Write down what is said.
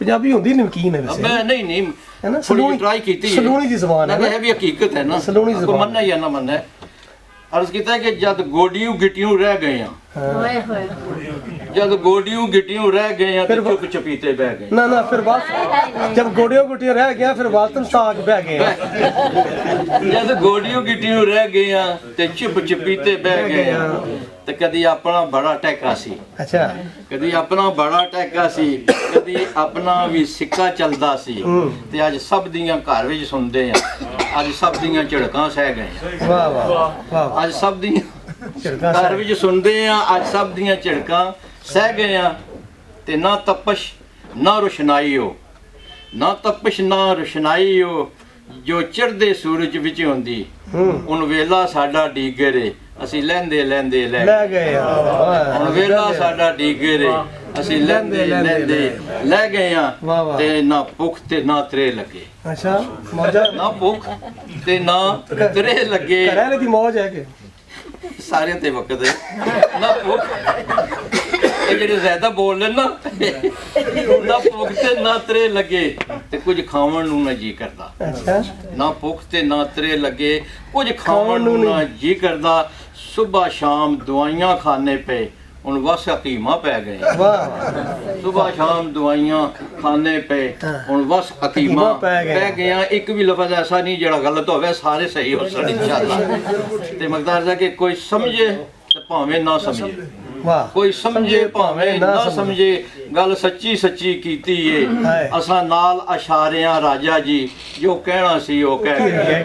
ਪੰਜਾਬੀ ਹੁੰਦੀ ਨਮਕੀਨ ਹੈ ਵੈਸੇ ਮੈਂ ਨਹੀਂ ਹੈ ਨਾ ਥੋੜੀ ਟਰਾਈ ਕੀਤੀ ਸਲੂਣੀ ਦੀ ਜ਼ਬਾਨ ਹੈ ਇਹ ਵੀ ਹਕੀਕਤ ਹੈ ਨਾ ਸਲੂਣੀ ਜ਼ਬਾਨ ਮੰਨਣਾ ਜਾਂ ਨਾ ਮੰਨਣਾ अर्ज किया कि जब गोडियों गिटियों रह गए जब गोडियों गिटियों रह गए तो चुप चपीते बह गए ना ना फिर बात जब गोडियों गिटियों रह गया फिर वास्तव साग बह गए जब गोडियों गिटियों रह गए तो चुप चपीते बह गए तो कदी अपना बड़ा टैका सी अच्छा कदी अपना बड़ा टैका सी कदी अपना भी सिक्का चलदा सी ते अज सब दियां घर विच सुनदे आ अज सब दियां झड़कां सह गए वाह वाह वाह अज सब दियां घर विच सुनदे आ अज सब दियां झड़कां सह गए आ ते ना तपश ना रोशनाई हो ना तपश ना रोशनाई हो जो चढ़दे सूरज विच हुंदी हुण वेला साडा डीगर है ਅਸੀਂ ਲੈਂਦੇ ਲੈ ਗਏ ਹੁਣ ਵੇਲਾ ਸਾਡਾ ਡੀਗੇ ਰੇ ਅਸੀਂ ਲੈਂਦੇ ਲੈ ਗਏ ਆ ਤੇ ਨਾ ਭੁੱਖ ਤੇ ਨਾ ਤਰੇ ਲੱਗੇ ਅੱਛਾ ਮੌਜਾ ਨਾ ਭੁੱਖ ਤੇ ਨਾ ਤਰੇ ਲੱਗੇ ਘਰੇ ਦੀ ਮੌਜ ਹੈ ਕਿ ਸਾਰਿਆਂ ਤੇ ਵਕਤ ਹੈ ਨਾ ਭੁੱਖ ਇਹ ਜਿਹੜੇ ਜ਼ਿਆਦਾ ਬੋਲ ਲੈਣ ਨਾ ਨਾ ਭੁੱਖ ਤੇ ਨਾ ਤਰੇ ਲੱਗੇ ਤੇ ਕੁਝ ਖਾਵਣ ਨੂੰ ਨਾ ਜੀ ਕਰਦਾ ਅੱਛਾ ਨਾ ਭੁੱਖ ਤੇ ਨਾ ਤਰੇ ਲੱਗੇ ਕੁਝ ਖਾਵਣ ਨੂੰ ਨਾ ਜੀ ਕਰਦਾ सुबह शाम दवाइयां खाने पे उन बस हकीमा पै गए सुबह शाम दवाइयां खाने पे उन बस हकीमा पै गए एक भी लफ्ज़ ऐसा नहीं जड़ा गलत होवे सारे सही हो सकते इंशाअल्लाह ते मकदार है कि कोई समझे ते भावें ना समझे कोई समझे भावें ना समझे गल सच्ची सच्ची कीती है असां नाल अशारियां राजा जी जो कहना सी वो कह गए